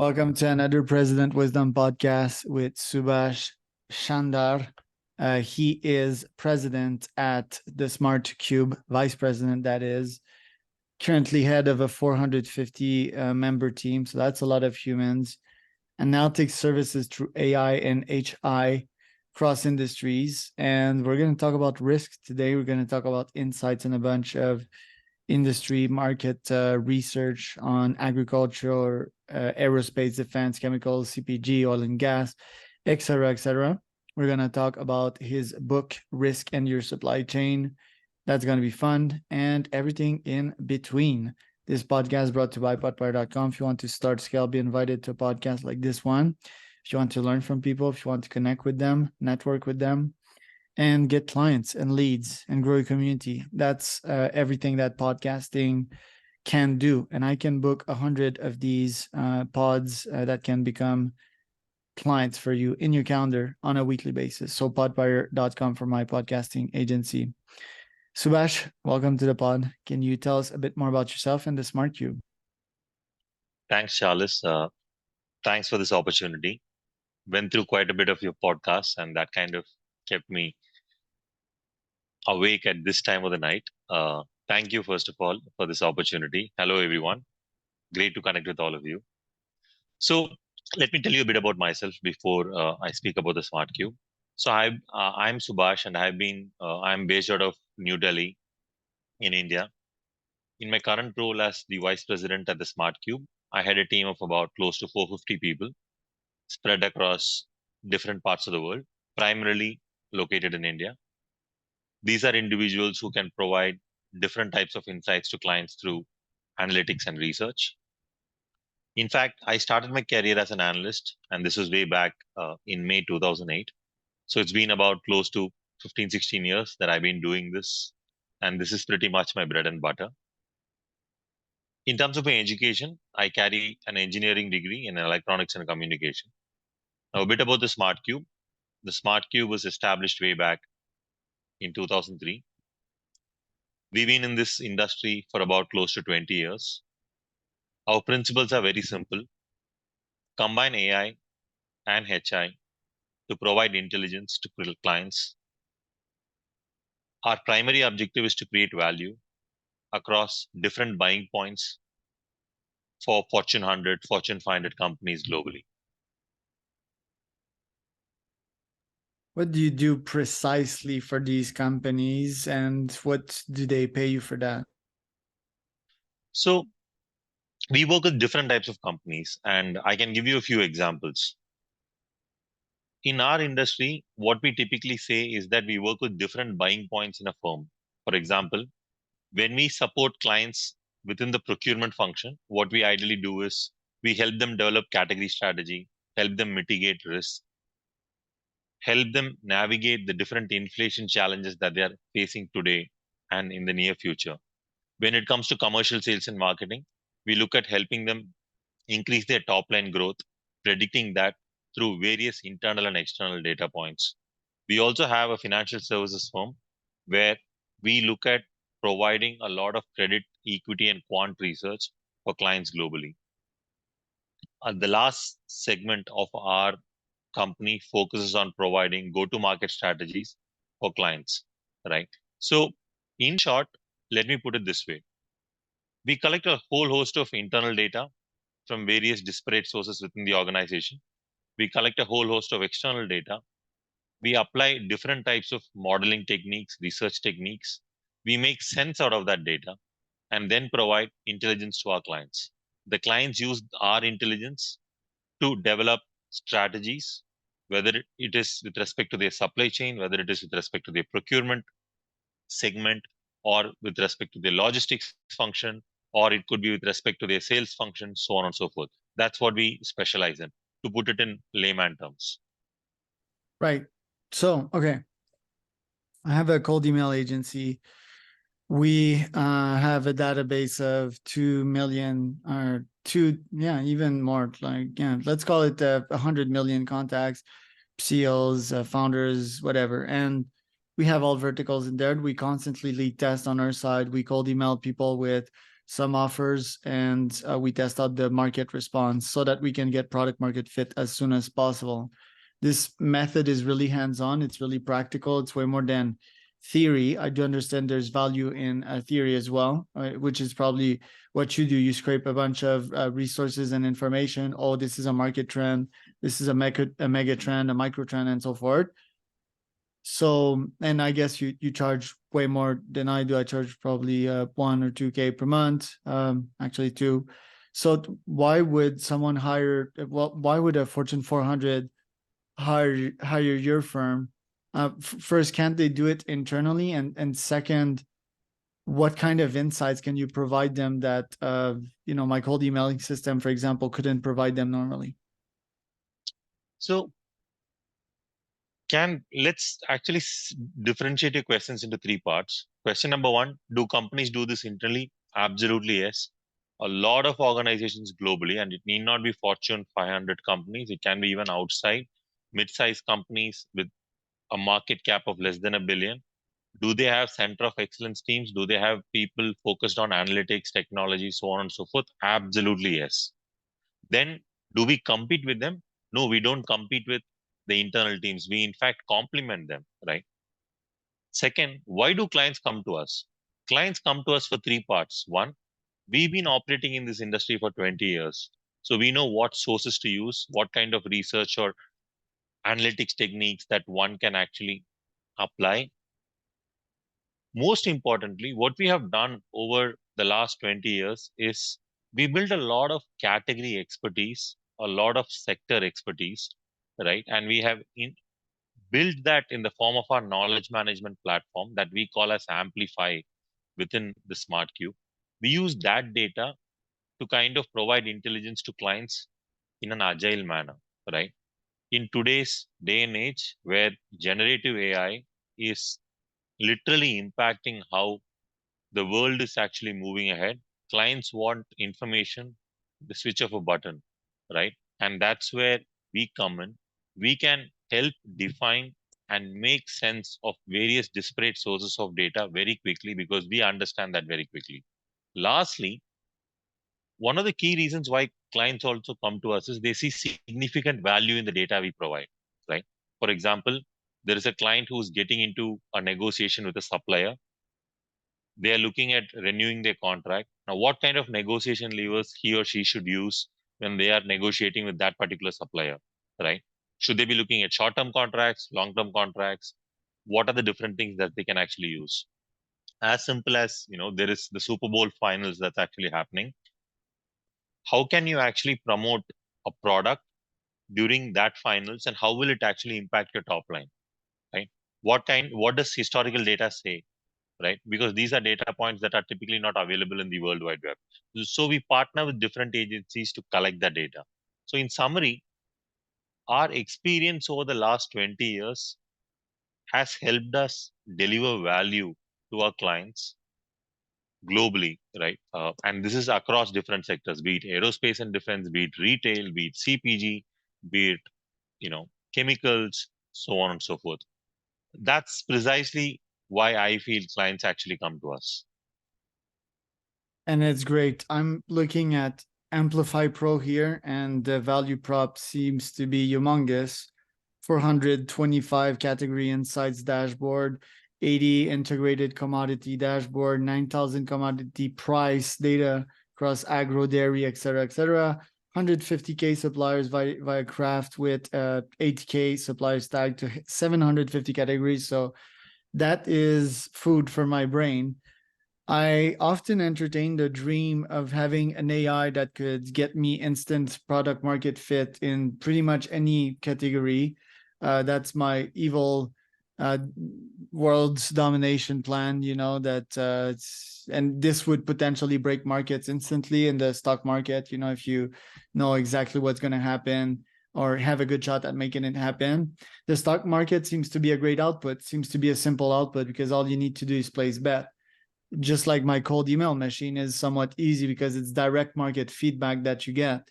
Welcome to another President Wisdom podcast with Subash Chandar. He is president at the Smart Cube, vice president, that is, currently head of a 450 member team. So that's a lot of humans. And now takes services through AI and HI cross industries. And we're going to talk about risk today. We're going to talk about insights and a bunch of industry market research on agriculture, aerospace, defense, chemicals, CPG, oil and gas, etc., etc. We're going to talk about his book, Risk and Your Supply Chain. That's going to be fun, and everything in between. This podcast is brought to you by potpire.com. If you want to start, scale, be invited to a podcast like this one. If you want to learn from people, if you want to connect with them, network with them, and get clients and leads and grow your community. That's everything that podcasting can do. And I can book 100 of these pods that can become clients for you in your calendar on a weekly basis. So podpire.com for my podcasting agency. Subash, welcome to the pod. Can you tell us a bit more about yourself and the Smart Cube? Thanks, Charles. Thanks for this opportunity. Went through quite a bit of your podcast, and that kind of kept me awake at this time of the night. Thank you, first of all, for this opportunity. Hello, everyone. Great to connect with all of you. So, let me tell you a bit about myself before I speak about the Smart Cube. So, I'm Subash, and I'm based out of New Delhi in India. In my current role as the vice president at the Smart Cube, I had a team of about close to 450 people spread across different parts of the world, primarily located in India. These are individuals who can provide different types of insights to clients through analytics and research. In fact, I started my career as an analyst, and this was way back in May 2008. So it's been about close to 15, 16 years that I've been doing this, and this is pretty much my bread and butter. In terms of my education, I carry an engineering degree in electronics and communication. Now, a bit about the Smart Cube. The Smart Cube was established way back in 2003. We've been in this industry for about close to 20 years. Our principles are very simple. Combine AI and HI to provide intelligence to clients. Our primary objective is to create value across different buying points for Fortune 100, Fortune 500 companies globally. What do you do precisely for these companies, and what do they pay you for that? So we work with different types of companies, and I can give you a few examples. In our industry, what we typically say is that we work with different buying points in a firm. For example, when we support clients within the procurement function, what we ideally do is we help them develop category strategy, help them mitigate risk, help them navigate the different inflation challenges that they are facing today and in the near future. When it comes to commercial sales and marketing, we look at helping them increase their top line growth, predicting that through various internal and external data points. We also have a financial services firm where we look at providing a lot of credit, equity, and quant research for clients globally. The last segment of our company focuses on providing go-to-market strategies for clients, right? So, in short, let me put it this way. We collect a whole host of internal data from various disparate sources within the organization. We collect a whole host of external data. We apply different types of modeling techniques, research techniques. We make sense out of that data and then provide intelligence to our clients. The clients use our intelligence to develop strategies, whether it is with respect to their supply chain, whether it is with respect to their procurement segment, or with respect to their logistics function, or it could be with respect to their sales function, so on and so forth. That's what we specialize in, to put it in layman terms. Right. So, okay. I have a cold email agency. We have a database of 2 million or even more, let's call it 100 million contacts, CEOs, founders, whatever. And we have all verticals in there. We constantly lead test on our side. We cold email people with some offers, and we test out the market response so that we can get product market fit as soon as possible. This method is really hands-on. It's really practical. It's way more than theory. I do understand there's value in theory as well, which is probably what you do. You scrape a bunch of resources and information. Oh, this is a market trend. This is a mega trend, a micro trend, and so forth. So, and I guess you charge way more than I do. I charge probably 1 or 2K per month, actually 2. So why would someone hire? Well, why would a Fortune 400 hire your firm? First, can't they do it internally? And second, what kind of insights can you provide them that my cold emailing system, for example, couldn't provide them normally? So let's actually differentiate your questions into 3 parts. Question number 1, do companies do this internally? Absolutely yes. A lot of organizations globally, and it need not be Fortune 500 companies, it can be even outside, mid-sized companies with a market cap of less than $1 billion. Do they have center of excellence teams? Do they have people focused on analytics, technology, so on and so forth? Absolutely yes. Then do we compete with them? No, we don't compete with the internal teams. We in fact complement them, right? Second, why do clients come to us? Clients come to us for 3 parts. 1, we've been operating in this industry for 20 years. So we know what sources to use, what kind of research or analytics techniques that one can actually apply. Most importantly, what we have done over the last 20 years is we built a lot of category expertise, a lot of sector expertise, right? And we have built that in the form of our knowledge management platform that we call as Amplify within the Smart Cube. We use that data to kind of provide intelligence to clients in an agile manner, right? In today's day and age, where generative AI is literally impacting how the world is actually moving ahead, clients want information, the switch of a button, right? And that's where we come in. We can help define and make sense of various disparate sources of data very quickly because we understand that very quickly. Lastly, one of the key reasons why clients also come to us is they see significant value in the data we provide, right? For example, there is a client who's getting into a negotiation with a supplier. They are looking at renewing their contract. Now, what kind of negotiation levers he or she should use when they are negotiating with that particular supplier, right? Should they be looking at short-term contracts, long-term contracts? What are the different things that they can actually use? As simple as, there is the Super Bowl finals that's actually happening. How can you actually promote a product during that finals, and how will it actually impact your top line, right? What does historical data say, right? Because these are data points that are typically not available in the World Wide Web. So we partner with different agencies to collect that data. So in summary, our experience over the last 20 years has helped us deliver value to our clients globally, right? And this is across different sectors, be it aerospace and defense, be it retail, be it CPG, be it, chemicals, so on and so forth. That's precisely why I feel clients actually come to us. And it's great. I'm looking at Amplify Pro here, and the value prop seems to be humongous. 425 category insights dashboard, 80 integrated commodity dashboard, 9,000 commodity price data across agro, dairy, etc., etc. 150K suppliers via craft with 8K suppliers tagged to 750 categories. So that is food for my brain. I often entertain the dream of having an AI that could get me instant product market fit in pretty much any category. That's my evil world's domination plan, and this would potentially break markets instantly in the stock market, if you know exactly what's going to happen or have a good shot at making it happen. The stock market seems to be a great output, seems to be a simple output because all you need to do is place bet. Just like my cold email machine is somewhat easy because it's direct market feedback that you get.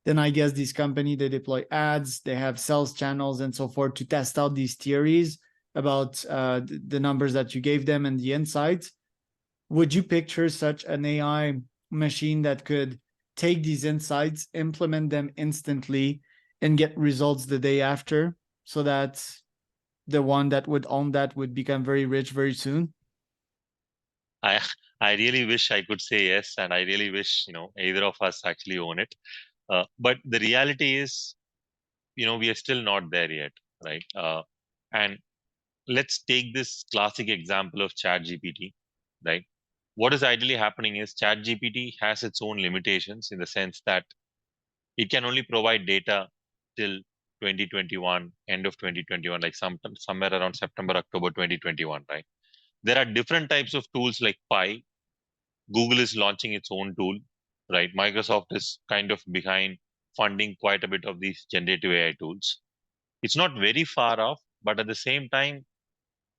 Then I guess these companies, they deploy ads, they have sales channels and so forth to test out these theories about the numbers that you gave them and the insights. Would you picture such an AI machine that could take these insights, implement them instantly, and get results the day after, so that the one that would own that would become very rich very soon? I I really wish I could say yes, and I really wish either of us actually own it. But the reality is, we are still not there yet, right? And let's take this classic example of ChatGPT, right? What is ideally happening is ChatGPT has its own limitations in the sense that it can only provide data till 2021, end of 2021, like somewhere around September, October 2021, right? There are different types of tools like Pi. Google is launching its own tool, right? Microsoft is kind of behind funding quite a bit of these generative AI tools. It's not very far off, but at the same time,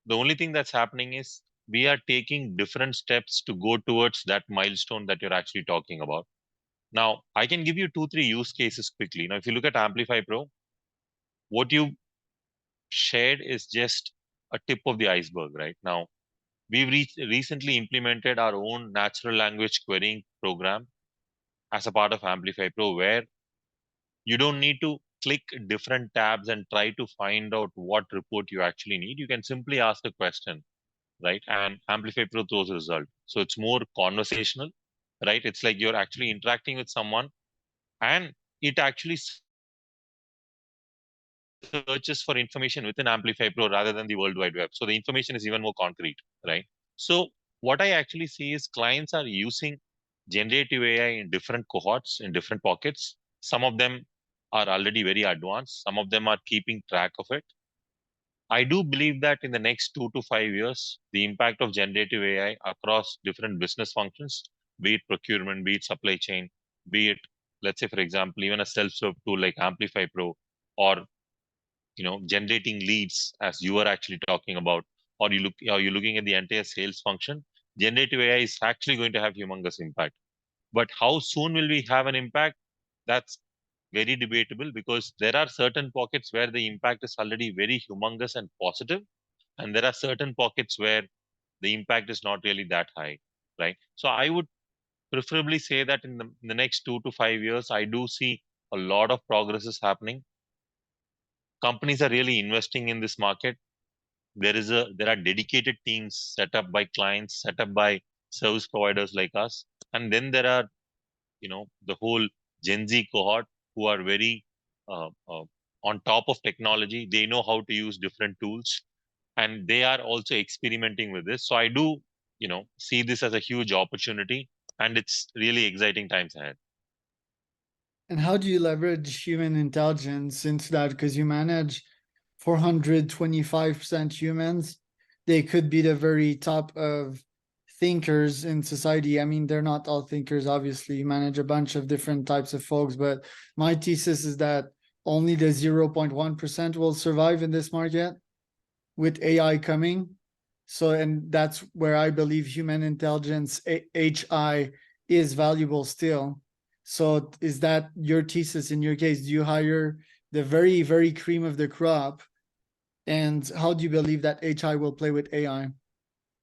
the only thing that's happening is we are taking different steps to go towards that milestone that you're actually talking about. Now, I can give you 2, 3 use cases quickly. Now, if you look at Amplify Pro, what you shared is just a tip of the iceberg, right? Now, we've recently implemented our own natural language querying program as a part of Amplify Pro, where you don't need to click different tabs and try to find out what report you actually need. You can simply ask a question, right? And Amplify Pro throws a result. So it's more conversational, right? It's like you're actually interacting with someone, and it actually searches for information within Amplify Pro rather than the World Wide Web. So the information is even more concrete, right? So what I actually see is clients are using generative AI in different cohorts, in different pockets. Some of them are already very advanced. Some of them are keeping track of it. I do believe that in the next 2 to 5 years, the impact of generative AI across different business functions, be it procurement, be it supply chain, be it, let's say, for example, even a self-serve tool like Amplify Pro, or generating leads, as you are actually talking about, or you're looking at the entire sales function. Generative AI is actually going to have humongous impact. But how soon will we have an impact? That's very debatable, because there are certain pockets where the impact is already very humongous and positive, and there are certain pockets where the impact is not really that high, right? So I would preferably say that in the next 2 to 5 years, I do see a lot of progress is happening. Companies are really investing in this market. There are dedicated teams set up by clients, set up by service providers like us, and then there are the whole Gen Z cohort who are very on top of technology. They know how to use different tools, and they are also experimenting with this. So I do see this as a huge opportunity, and it's really exciting times ahead. And how do you leverage human intelligence into that? Because you manage 425% humans. They could be the very top of thinkers in society. I mean, they're not all thinkers, obviously. You manage a bunch of different types of folks, but my thesis is that only the 0.1% will survive in this market with AI coming. So, and that's where I believe human intelligence, HI, is valuable still. So, is that your thesis in your case? Do you hire the very, very cream of the crop? And how do you believe that HI will play with AI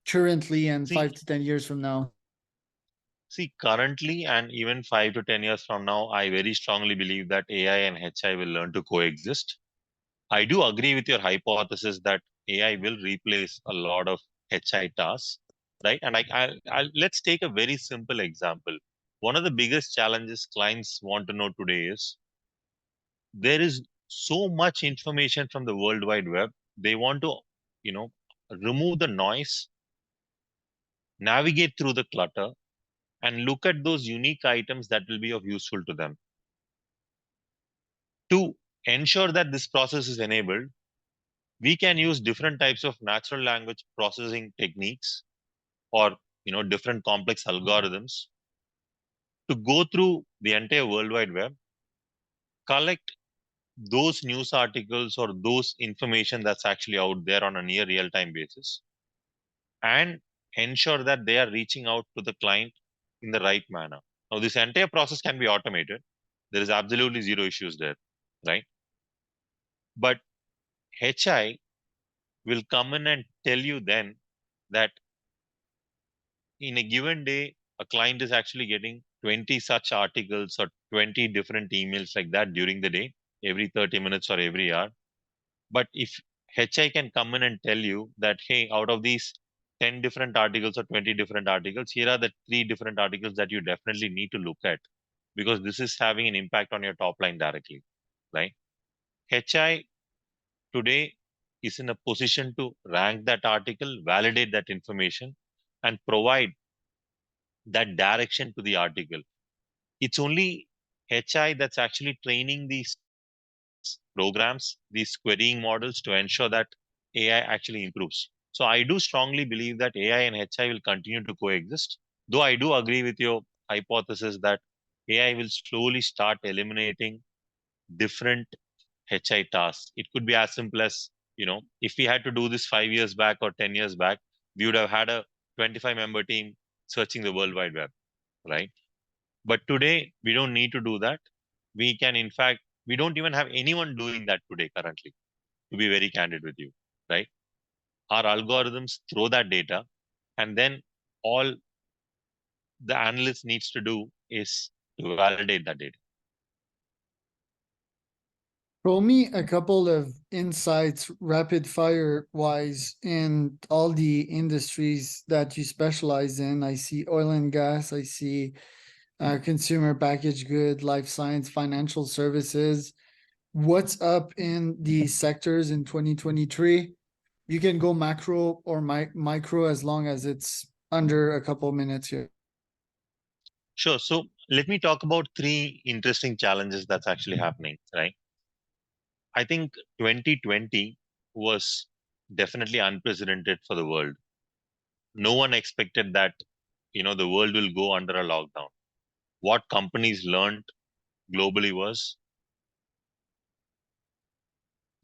currently and See, 5 to 10 years from now? currently, and even 5 to 10 years from now, I very strongly believe that AI and HI will learn to coexist. I do agree with your hypothesis that AI will replace a lot of HI tasks, right? And let's take a very simple example. One of the biggest challenges clients want to know today is there is so much information from the World Wide Web. They want to, you know, remove the noise, navigate through the clutter, and look at those unique items that will be of useful to them. To ensure that this process is enabled, we can use different types of natural language processing techniques, or different complex algorithms, to go through the entire World Wide Web, collect those news articles or those information that's actually out there on a near real time basis, and ensure that they are reaching out to the client in the right manner. Now, this entire process can be automated. There is absolutely zero issues there, right? But HI will come in and tell you then that in a given day, a client is actually getting 20 such articles or 20 different emails like that during the day, every 30 minutes or every hour. But if HI can come in and tell you that, hey, out of these 10 different articles or 20 different articles, here are the 3 different articles that you definitely need to look at because this is having an impact on your top line directly, right? HI today is in a position to rank that article, validate that information, and provide that direction to the article. It's only HI that's actually training these programs, these querying models to ensure that AI actually improves. So I do strongly believe that AI and HI will continue to coexist. Though I do agree with your hypothesis that AI will slowly start eliminating different HI tasks. It could be as simple as, if we had to do this 5 years back or 10 years back, we would have had a 25-member team searching the World Wide Web, right? But today, we don't need to do that. We can, in fact, we don't even have anyone doing that today currently, to be very candid with you, right? Our algorithms throw that data, and then all the analyst needs to do is to validate that data. Throw me a couple of insights, rapid fire wise, in all the industries that you specialize in. I see oil and gas, I see consumer packaged good, life science, financial services. What's up in these sectors in 2023? You can go macro or micro as long as it's under a couple minutes here. Sure. So let me talk about 3 interesting challenges that's actually happening, right? I think 2020 was definitely unprecedented for the world. No one expected that, the world will go under a lockdown. What companies learned globally was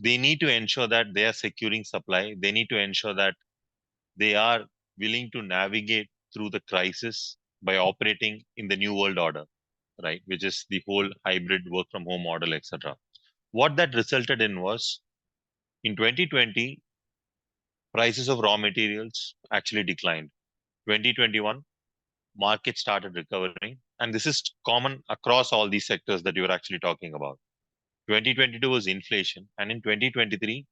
they need to ensure that they are securing supply. They need to ensure that they are willing to navigate through the crisis by operating in the new world order, right? Which is the whole hybrid work from home model, etc. What that resulted in was in 2020, prices of raw materials actually declined. 2021, market started recovering. And this is common across all these sectors that you were actually talking about. 2022 was inflation. And in 2023,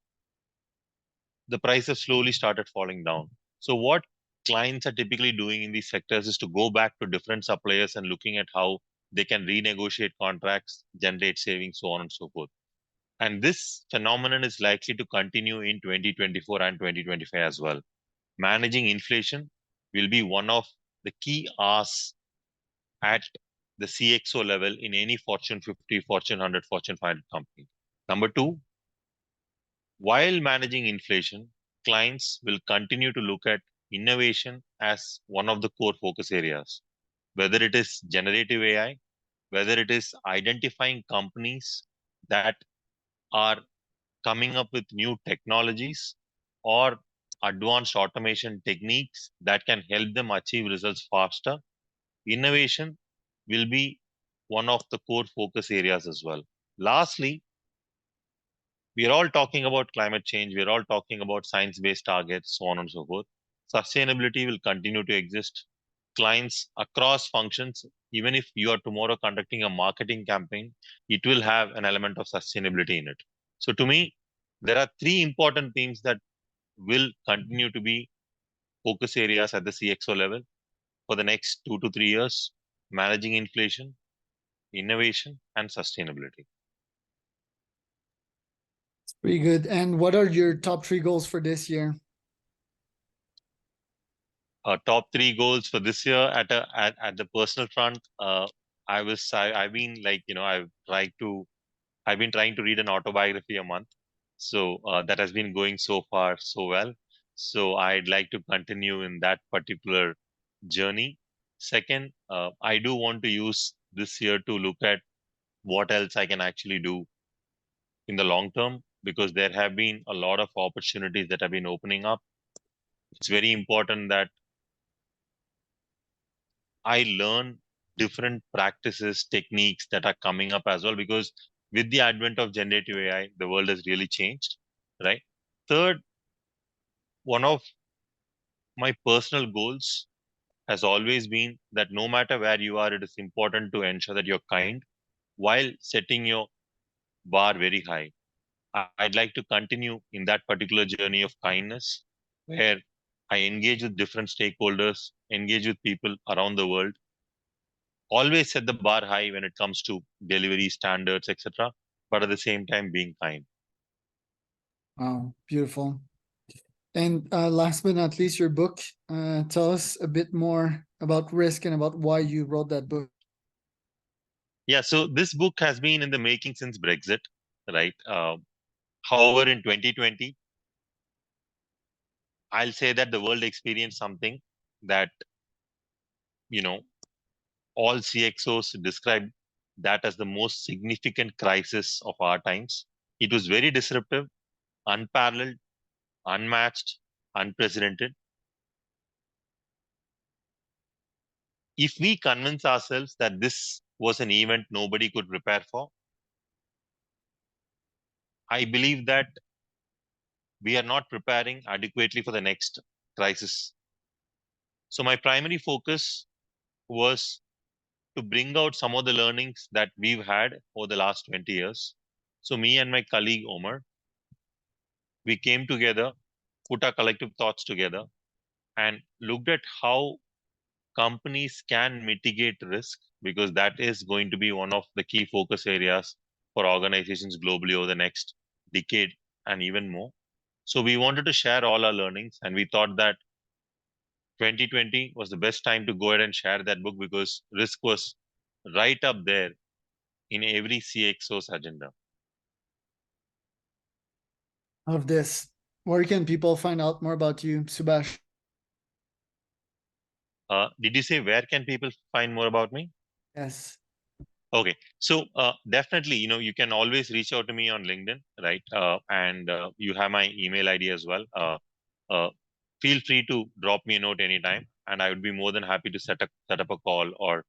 the prices slowly started falling down. So what clients are typically doing in these sectors is to go back to different suppliers and looking at how they can renegotiate contracts, generate savings, so on and so forth. And this phenomenon is likely to continue in 2024 and 2025 as well. Managing inflation will be one of the key asks at the CXO level in any Fortune 50, Fortune 100, Fortune 500 company. Number two, while managing inflation, clients will continue to look at innovation as one of the core focus areas, whether it is generative AI, whether it is identifying companies that are coming up with new technologies or advanced automation techniques that can help them achieve results faster. Innovation will be one of the core focus areas as well. Lastly, we are all talking about climate change. We are all talking about science-based targets, so on and so forth. Sustainability will continue to exist. Clients across functions, even if you are tomorrow conducting a marketing campaign, it will have an element of sustainability in it. So to me, there are 3 important themes that will continue to be focus areas at the CXO level for the next 2 to 3 years: managing inflation, innovation, and sustainability. It's pretty good. And what are your top 3 goals for this year? Top 3 goals for this year at the personal front. I've been like, I've been trying to read an autobiography a month. So that has been going so far so well. So I'd like to continue in that particular journey. Second, I do want to use this year to look at what else I can actually do in the long term, because there have been a lot of opportunities that have been opening up. It's very important that I learn different practices, techniques that are coming up as well, because with the advent of generative AI, the world has really changed, right? Third, one of my personal goals has always been that no matter where you are, it is important to ensure that you're kind while setting your bar very high. I'd like to continue in that particular journey of kindness, where I engage with different stakeholders, engage with people around the world, always set the bar high when it comes to delivery standards, etc., but at the same time being kind. Wow, beautiful. And last but not least, your book. Tell us a bit more about risk and about why you wrote that book. Yeah, so this book has been in the making since Brexit, right? However, in 2020, I'll say that the world experienced something that, you know, all CXOs describe that as the most significant crisis of our times. It was very disruptive, unparalleled, unmatched, unprecedented. If we convince ourselves that this was an event nobody could prepare for, I believe that we are not preparing adequately for the next crisis. So my primary focus was to bring out some of the learnings that we've had over the last 20 years. So me and my colleague Omar, we came together, put our collective thoughts together, and looked at how companies can mitigate risk, because that is going to be one of the key focus areas for organizations globally over the next decade and even more. So we wanted to share all our learnings, and we thought that 2020 was the best time to go ahead and share that book, because risk was right up there in every CXO's agenda. Of this, where can people find out more about you, Subash? Did you say where can people find more about me? Yes. Okay, so definitely, you can always reach out to me on LinkedIn, right? And you have my email ID as well. Uh, Feel free to drop me a note anytime, and I would be more than happy to set up a call, or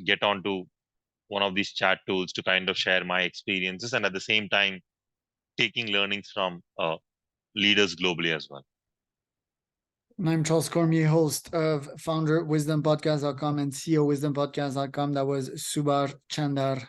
get onto one of these chat tools to kind of share my experiences, and at the same time taking learnings from leaders globally as well. And I'm Charles Cormier, host of founder wisdompodcast.com and CEO wisdompodcast.com. That was Subash Chandar.